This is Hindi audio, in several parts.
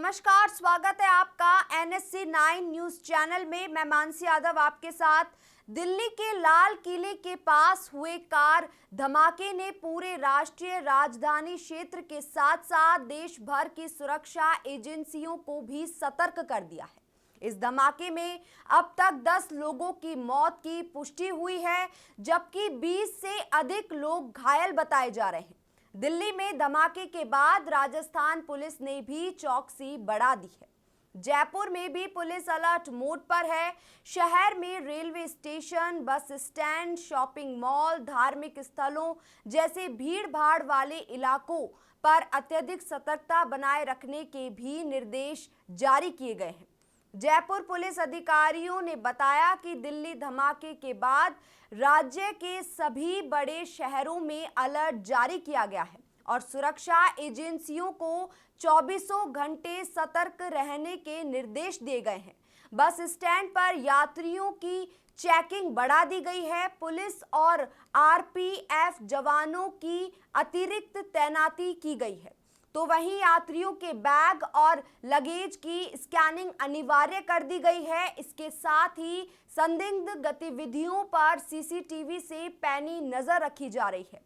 नमस्कार, स्वागत है आपका एनएससी 9 न्यूज चैनल में। मैं मानसी यादव आपके साथ। दिल्ली के लाल किले के पास हुए कार धमाके ने पूरे राष्ट्रीय राजधानी क्षेत्र के साथ साथ देश भर की सुरक्षा एजेंसियों को भी सतर्क कर दिया है। इस धमाके में अब तक 10 लोगों की मौत की पुष्टि हुई है, जबकि 20 से अधिक लोग घायल बताए जा रहे हैं। दिल्ली में धमाके के बाद राजस्थान पुलिस ने भी चौकसी बढ़ा दी है। जयपुर में भी पुलिस अलर्ट मोड पर है। शहर में railway station, bus stand, shopping mall, धार्मिक स्थलों जैसे भीड़ भाड़ वाले इलाकों पर अत्यधिक सतर्कता बनाए रखने के भी निर्देश जारी किए गए हैं। जयपुर पुलिस अधिकारियों ने बताया कि दिल्ली धमाके के बाद राज्य के सभी बड़े शहरों में अलर्ट जारी किया गया है और सुरक्षा एजेंसियों को 24 घंटे सतर्क रहने के निर्देश दिए गए हैं। बस स्टैंड पर यात्रियों की चेकिंग बढ़ा दी गई है। पुलिस और आरपीएफ जवानों की अतिरिक्त तैनाती की गई है, तो वहीं यात्रियों के बैग और लगेज की स्कैनिंग अनिवार्य कर दी गई है। इसके साथ ही संदिग्ध गतिविधियों पर सीसीटीवी से पैनी नजर रखी जा रही है।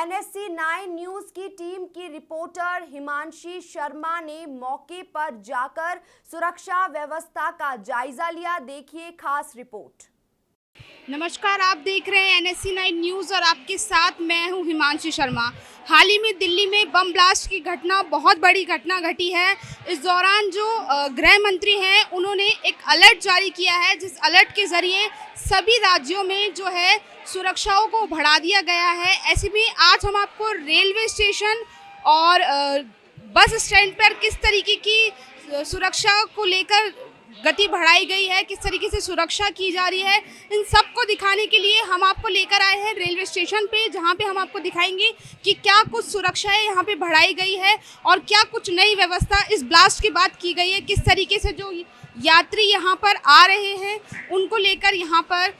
एनएससी 9 न्यूज की टीम की रिपोर्टर हिमांशी शर्मा ने मौके पर जाकर सुरक्षा व्यवस्था का जायजा लिया। देखिए खास रिपोर्ट। नमस्कार, आप देख रहे हैं एनएससी 9 न्यूज़ और आपके साथ मैं हूं हिमांशी शर्मा। हाल ही में दिल्ली में बम ब्लास्ट की घटना, बहुत बड़ी घटना घटी है। इस दौरान जो गृह मंत्री हैं उन्होंने एक अलर्ट जारी किया है, जिस अलर्ट के ज़रिए सभी राज्यों में जो है सुरक्षाओं को बढ़ा दिया गया है। ऐसे में आज हम आपको रेलवे स्टेशन और बस स्टैंड पर किस तरीके की सुरक्षा को लेकर गति बढ़ाई गई है, किस तरीके से सुरक्षा की जा रही है, इन सब को दिखाने के लिए हम आपको लेकर आए हैं रेलवे स्टेशन पे, जहां पे हम आपको दिखाएंगे कि क्या कुछ सुरक्षाएं यहां पे बढ़ाई गई है और क्या कुछ नई व्यवस्था इस ब्लास्ट के बाद की गई है। किस तरीके से जो यात्री यहां पर आ रहे हैं उनको लेकर यहां पर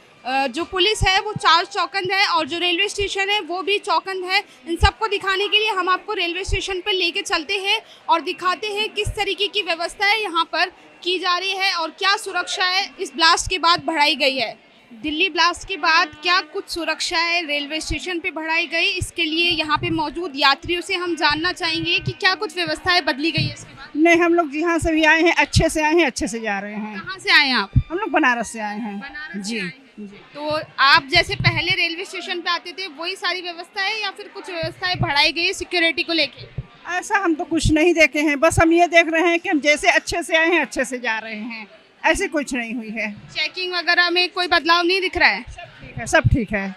जो पुलिस है वो चौकंद है और जो रेलवे स्टेशन है वो भी चौकंद है। इन सबको दिखाने के लिए हम आपको रेलवे स्टेशन पर लेके चलते हैं और दिखाते हैं किस तरीके की व्यवस्था है यहाँ पर की जा रही है और क्या सुरक्षा है इस ब्लास्ट के बाद बढ़ाई गई है। दिल्ली ब्लास्ट के बाद क्या कुछ सुरक्षा है रेलवे स्टेशन पे बढ़ाई गई, इसके लिए यहाँ पे मौजूद यात्रियों से हम जानना चाहेंगे कि क्या कुछ व्यवस्थाएं बदली गई है इसके बाद। नहीं, हम लोग जहाँ से भी आए हैं अच्छे से आए हैं, अच्छे से जा रहे हैं। कहाँ से आए हैं आप? हम लोग बनारस से आए हैं। बनारस जी, से आए हैं। तो आप जैसे पहले रेलवे स्टेशन पे आते थे वही सारी व्यवस्था है या फिर कुछ व्यवस्थाएं बढ़ाई गई सिक्योरिटी को लेके? ऐसा हम तो कुछ नहीं देखे हैं, बस हम ये देख रहे हैं कि हम जैसे अच्छे से आए हैं अच्छे से जा रहे हैं, ऐसे कुछ नहीं हुई है। चेकिंग वगैरह में कोई बदलाव नहीं दिख रहा है? सब ठीक है, सब ठीक है।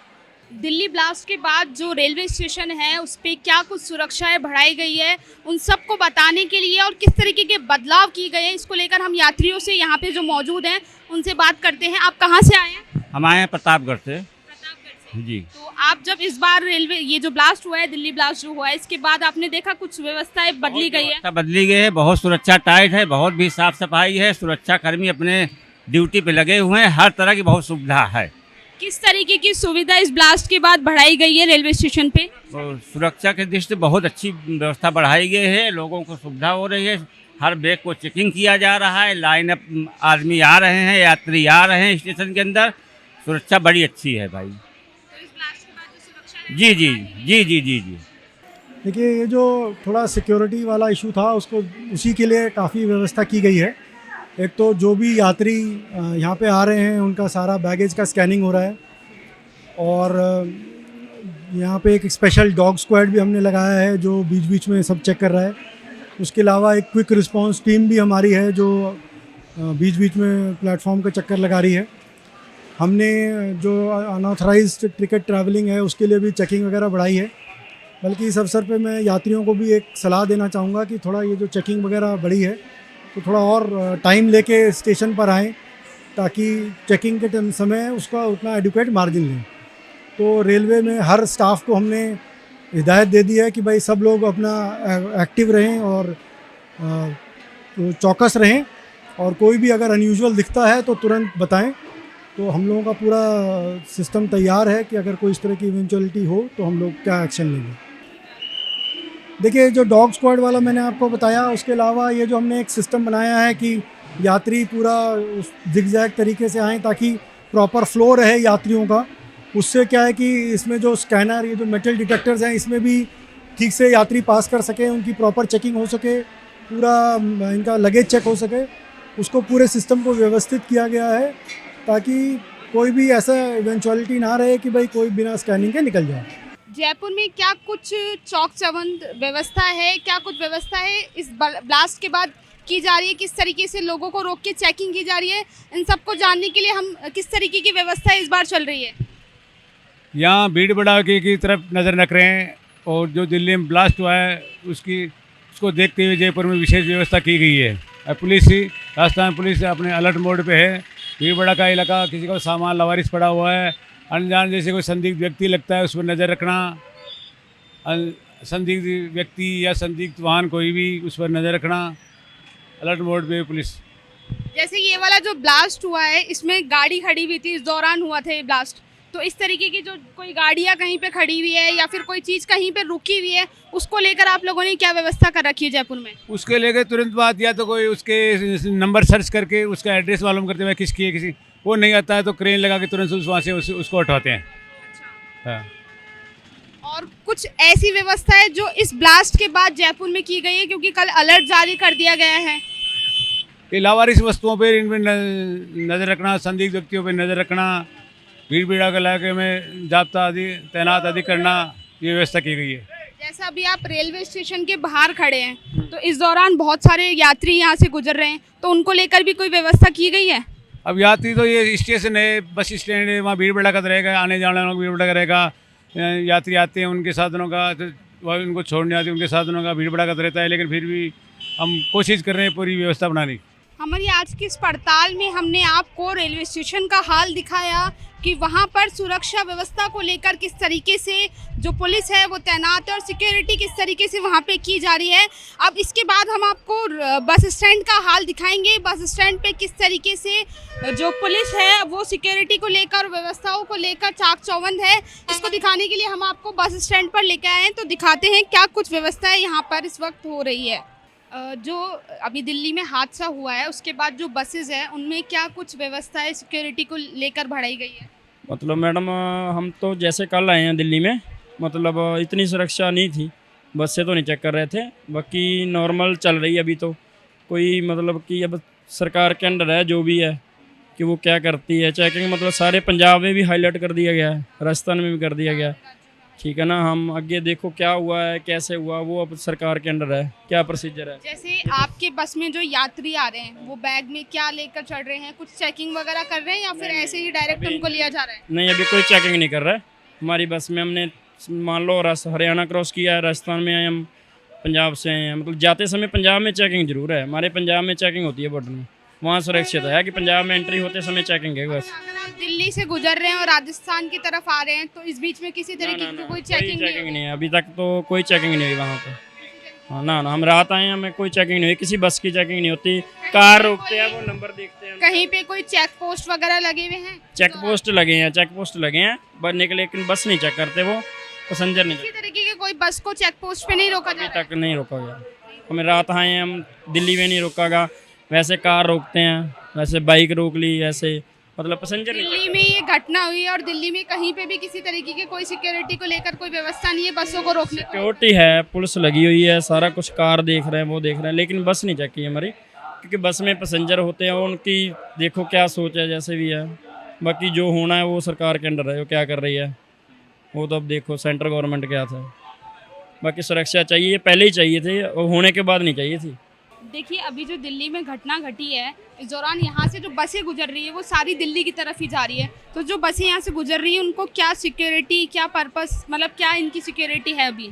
दिल्ली ब्लास्ट के बाद जो रेलवे स्टेशन है उस पर क्या कुछ सुरक्षाएं बढ़ाई गई है, उन सबको बताने के लिए और किस तरीके के बदलाव किए गए हैं, इसको लेकर हम यात्रियों से यहाँ पे जो मौजूद हैं उनसे बात करते हैं। आप कहाँ से आए हैं? हम आए हैं प्रतापगढ़ से। जी। तो आप जब इस बार रेलवे ये जो ब्लास्ट हुआ है, दिल्ली ब्लास्ट जो हुआ है, इसके बाद आपने देखा कुछ व्यवस्थाएं बदली गई है? बदली गई है, बहुत सुरक्षा टाइट है, बहुत भी साफ सफाई है, सुरक्षा कर्मी अपने ड्यूटी पे लगे हुए हैं, हर तरह की बहुत सुविधा है। किस तरीके की सुविधा इस ब्लास्ट के बाद बढ़ाई गई है रेलवे स्टेशन पे? तो सुरक्षा की दृष्टि से बहुत अच्छी व्यवस्था बढ़ाई गई है, लोगों को सुविधा हो रही है, हर बैग को चेकिंग किया जा रहा है, लाइन अप आदमी आ रहे हैं, यात्री आ रहे हैं स्टेशन के अंदर, सुरक्षा बड़ी अच्छी है भाई। जी जी जी जी जी जी। देखिए, ये जो थोड़ा सिक्योरिटी वाला इशू था उसको उसी के लिए काफ़ी व्यवस्था की गई है। एक तो जो भी यात्री यहाँ पे आ रहे हैं उनका सारा बैगेज का स्कैनिंग हो रहा है और यहाँ पे एक स्पेशल डॉग स्क्वाड भी हमने लगाया है जो बीच बीच में सब चेक कर रहा है। उसके अलावा एक क्विक रिस्पांस टीम भी हमारी है जो बीच बीच में प्लेटफॉर्म का चक्कर लगा रही है। हमने जो अनऑथराइज्ड टिकट ट्रैवलिंग है उसके लिए भी चेकिंग वगैरह बढ़ाई है। बल्कि इस अवसर पे मैं यात्रियों को भी एक सलाह देना चाहूँगा कि थोड़ा ये जो चेकिंग वगैरह बढ़ी है तो थोड़ा और टाइम लेके स्टेशन पर आएँ ताकि चेकिंग के समय उसका उतना एडुकेट मार्जिन लें। तो रेलवे में हर स्टाफ को हमने हिदायत दे दी है कि भाई सब लोग अपना एक्टिव रहें और तो चौकस रहें और कोई भी अगर अनयूजुअल दिखता है तो तुरंत बताएं। तो हम लोगों का पूरा सिस्टम तैयार है कि अगर कोई इस तरह की इवेंचुअलिटी हो तो हम लोग क्या एक्शन लेंगे। देखिए जो डॉग स्क्वाड वाला मैंने आपको बताया, उसके अलावा ये जो हमने एक सिस्टम बनाया है कि यात्री पूरा जिगजैग तरीके से आएँ ताकि प्रॉपर फ्लो रहे यात्रियों का। उससे क्या है कि इसमें जो स्कैनर, ये जो मेटल डिटेक्टर्स हैं, इसमें भी ठीक से यात्री पास कर सकें, उनकी प्रॉपर चेकिंग हो सके, पूरा इनका लगेज चेक हो सके। उसको पूरे सिस्टम को व्यवस्थित किया गया है ताकि कोई भी ऐसा इवेंचुअलिटी ना रहे कि भाई कोई बिना स्कैनिंग के निकल जाए। जयपुर में क्या कुछ चौक चौबंद व्यवस्था है, क्या कुछ व्यवस्था है इस ब्लास्ट के बाद की जा रही है? किस तरीके से लोगों को रोक के चेकिंग की जा रही है? इन सबको जानने के लिए हम किस तरीके की व्यवस्था इस बार चल रही है? यहाँ भीड़ भड़ाके की तरफ नज़र रख रहे हैं और जो दिल्ली में ब्लास्ट हुआ है उसको देखते हुए जयपुर में विशेष व्यवस्था की गई है। पुलिस ही, राजस्थान पुलिस अपने अलर्ट मोड पे है। भीड़ भड़ाका इलाका, किसी को सामान लवारिस पड़ा हुआ है, अनजान जैसे कोई संदिग्ध व्यक्ति लगता है, उस पर नज़र रखना। संदिग्ध व्यक्ति या संदिग्ध वाहन कोई भी, उस पर नज़र रखना। अलर्ट मोड पे पुलिस। जैसे ये वाला जो ब्लास्ट हुआ है, इसमें गाड़ी खड़ी हुई थी, इस दौरान हुआ था ये ब्लास्ट, तो इस तरीके की जो कोई गाड़ियाँ कहीं पे खड़ी हुई है या फिर कोई चीज़ कहीं पे रुकी हुई है, उसको लेकर आप लोगों ने क्या व्यवस्था कर रखी है जयपुर में? उसके लेकर तुरंत बाद या तो कोई उसके नंबर सर्च करके उसका एड्रेस मालूम करते हुए किसकी है, किसी वो नहीं आता है तो क्रेन लगा के तुरंत वहाँ से उसको उठवाते हैं। हाँ। और कुछ ऐसी व्यवस्था है जो इस ब्लास्ट के बाद जयपुर में की गई है, क्योंकि कल अलर्ट जारी कर दिया गया है? ये लावारिस वस्तुओं पर इन पर नज़र रखना, संदिग्ध व्यक्तियों पर नज़र रखना, भीड़ भीड़ा के इलाके में जाब्ता आदि तैनात आदि करना, ये व्यवस्था की गई है। जैसा अभी आप रेलवे स्टेशन के बाहर खड़े हैं, तो इस दौरान बहुत सारे यात्री यहाँ से गुजर रहे हैं, तो उनको लेकर भी कोई व्यवस्था की गई है? अब यात्री तो ये स्टेशन है, बस स्टैंड है, वहाँ भीड़ भड़ाका रहेगा, आने जाने वालों का भीड़ भड़ाका रहेगा। यात्री आते हैं उनके साधनों का, तो वह उनको छोड़ने आते हैं उनके साधनों का भीड़ भड़ाका रहता है, लेकिन फिर भी हम कोशिश कर रहे हैं पूरी व्यवस्था बनाने की। हमारी आज की इस पड़ताल में हमने आपको रेलवे स्टेशन का हाल दिखाया कि वहाँ पर सुरक्षा व्यवस्था को लेकर किस तरीके से जो पुलिस है वो तैनात है और सिक्योरिटी किस तरीके से वहाँ पे की जा रही है। अब इसके बाद हम आपको बस स्टैंड का हाल दिखाएंगे। बस स्टैंड पे किस तरीके से जो पुलिस है वो सिक्योरिटी को लेकर, व्यवस्थाओं को लेकर चाक चौबंद है, इसको दिखाने के लिए हम आपको बस स्टैंड पर लेकर आए हैं। तो दिखाते हैं क्या कुछ व्यवस्थाएं यहाँ पर इस वक्त हो रही है। जो अभी दिल्ली में हादसा हुआ है उसके बाद जो बसेस हैं उनमें क्या कुछ व्यवस्थाएं सिक्योरिटी को लेकर बढ़ाई गई है? मतलब मैडम हम तो जैसे कल आए हैं दिल्ली में, मतलब इतनी सुरक्षा नहीं थी, बस से तो नहीं चेक कर रहे थे, बाकी नॉर्मल चल रही है अभी तो। कोई मतलब कि अब सरकार के अंडर है जो भी है कि वो क्या करती है चेकिंग, मतलब सारे पंजाब में भी हाईलाइट कर दिया गया है, राजस्थान में भी कर दिया गया है, ठीक है ना। हम आगे देखो क्या हुआ है, कैसे हुआ, वो अब सरकार के अंडर है, क्या प्रोसीजर है। जैसे आपके बस में जो यात्री आ रहे हैं वो बैग में क्या लेकर चढ़ रहे हैं, कुछ चेकिंग वगैरह कर रहे हैं या फिर ऐसे ही डायरेक्ट उनको लिया जा रहा है? नहीं, अभी कोई चेकिंग नहीं कर रहा है हमारी बस में। हमने मान लो हरियाणा क्रॉस किया है, राजस्थान में आए, हम पंजाब से आए हैं, मतलब जाते समय पंजाब में चेकिंग जरूर है। हमारे पंजाब में चेकिंग होती है बॉर्डर में, वहाँ सुरक्षित है कि पंजाब में एंट्री होते समय चेकिंग है बस। अगर आप दिल्ली से गुजर रहे हैं और राजस्थान की तरफ आ रहे हैं तो इस बीच में किसी तरीके की कोई चेकिंग नहीं है? अभी तक तो कोई चेकिंग नहीं हुई वहाँ पे। हाँ ना, हम रात आए हैं, हमें कोई चेकिंग नहीं हुई, किसी बस की चेकिंग नहीं होती। कार रोकते हैं, वो नंबर देखते हैं। कहीं पे कोई चेक पोस्ट वगैरह लगे हुए हैं? चेक पोस्ट लगे हैं बनने के, लेकिन बस नहीं चेक करते, वो पैसेंजर नहीं। किसी तरीके के कोई बस को चेक पोस्ट पे नहीं रोका जा रहा? अभी तक नहीं रोका गया। हमें रात आए हैं, हम दिल्ली में नहीं रोका गया। वैसे कार रोकते हैं, वैसे बाइक रोक ली, ऐसे मतलब पैसेंजर। दिल्ली में ये घटना हुई और दिल्ली में कहीं पे भी किसी तरीके की कोई सिक्योरिटी को लेकर कोई व्यवस्था नहीं है बसों को रोकने की? सिक्योरिटी है, पुलिस लगी हुई है, सारा कुछ, कार देख रहे हैं, वो देख रहे हैं, लेकिन बस नहीं चेक की हमारी, क्योंकि बस में पैसेंजर होते हैं, उनकी देखो क्या सोच है, जैसे भी है। बाकी जो होना है वो सरकार के अंडर है, वो क्या कर रही है वो तो अब देखो सेंट्रल गवर्नमेंट क्या था। बाकी सुरक्षा चाहिए, पहले ही चाहिए थी, और होने के बाद नहीं चाहिए थी। देखिए अभी जो दिल्ली में घटना घटी है, इस दौरान यहाँ से जो बसें गुजर रही है वो सारी दिल्ली की तरफ ही जा रही है, तो जो बसें यहाँ से गुजर रही है उनको क्या सिक्योरिटी, क्या पर्पस, मतलब क्या इनकी सिक्योरिटी है? अभी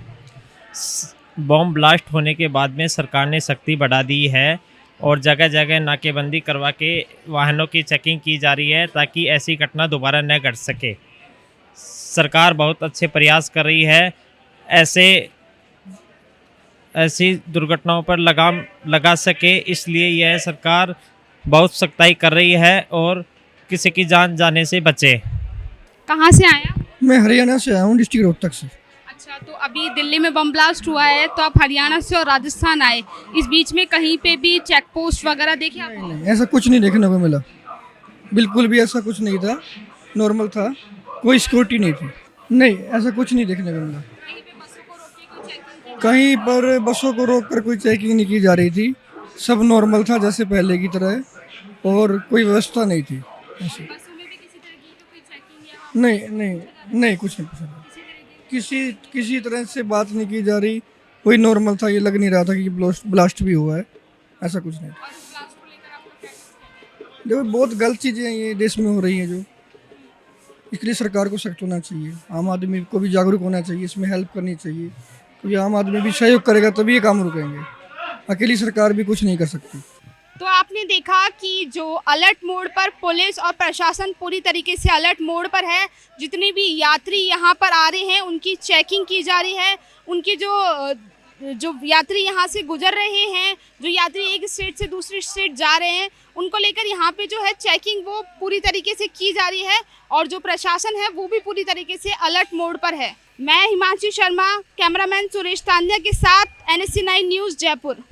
बॉम्ब ब्लास्ट होने के बाद में सरकार ने सख्ती बढ़ा दी है और जगह जगह नाकेबंदी करवा के वाहनों की चेकिंग की जा रही है ताकि ऐसी घटना दोबारा न घट सके। सरकार बहुत अच्छे प्रयास कर रही है ऐसी दुर्घटनाओं पर लगाम लगा सके, इसलिए यह सरकार बहुत सख्ताई कर रही है और किसी की जान जाने से बचे। कहाँ से आया? मैं हरियाणा से आया हूँ, डिस्ट्रिक्ट रोहतक से। अच्छा, तो अभी दिल्ली में बम ब्लास्ट हुआ है, तो आप हरियाणा से और राजस्थान आए, इस बीच में कहीं पे भी चेक पोस्ट वगैरह देखे आप? नहीं, ऐसा कुछ नहीं देखने को मिला, बिल्कुल भी ऐसा कुछ नहीं था, नॉर्मल था, कोई सिक्योरिटी नहीं थी। नहीं, ऐसा कुछ नहीं देखने को मिला। कहीं पर बसों को रोक कर कोई चेकिंग नहीं की जा रही थी, सब नॉर्मल था जैसे पहले की तरह, और कोई व्यवस्था नहीं थी ऐसी। नहीं नहीं नहीं, कुछ नहीं पूछा, किसी तरह से बात नहीं की जा रही, कोई नॉर्मल था, ये लग नहीं रहा था कि ब्लास्ट भी हुआ है, ऐसा कुछ नहीं। देखो, बहुत गलत चीज़ें हैं ये देश में हो रही हैं, जो इसलिए सरकार को सख्त होना चाहिए, आम आदमी को भी जागरूक होना चाहिए, इसमें हेल्प करनी चाहिए, क्योंकि आम आदमी भी सहयोग करेगा तभी ये काम रुकेंगे, अकेली सरकार भी कुछ नहीं कर सकती। तो आपने देखा कि जो अलर्ट मोड पर पुलिस और प्रशासन पूरी तरीके से अलर्ट मोड पर है। जितने भी यात्री यहाँ पर आ रहे हैं उनकी चेकिंग की जा रही है, उनकी जो यात्री यहाँ से गुजर रहे हैं, जो यात्री एक स्टेट से दूसरी स्टेट जा रहे हैं, उनको लेकर यहाँ पे जो है चेकिंग वो पूरी तरीके से की जा रही है, और जो प्रशासन है वो भी पूरी तरीके से अलर्ट मोड पर है। मैं हिमांशी शर्मा, कैमरामैन सुरेश तांड्या के साथ NSC 9 न्यूज़ जयपुर।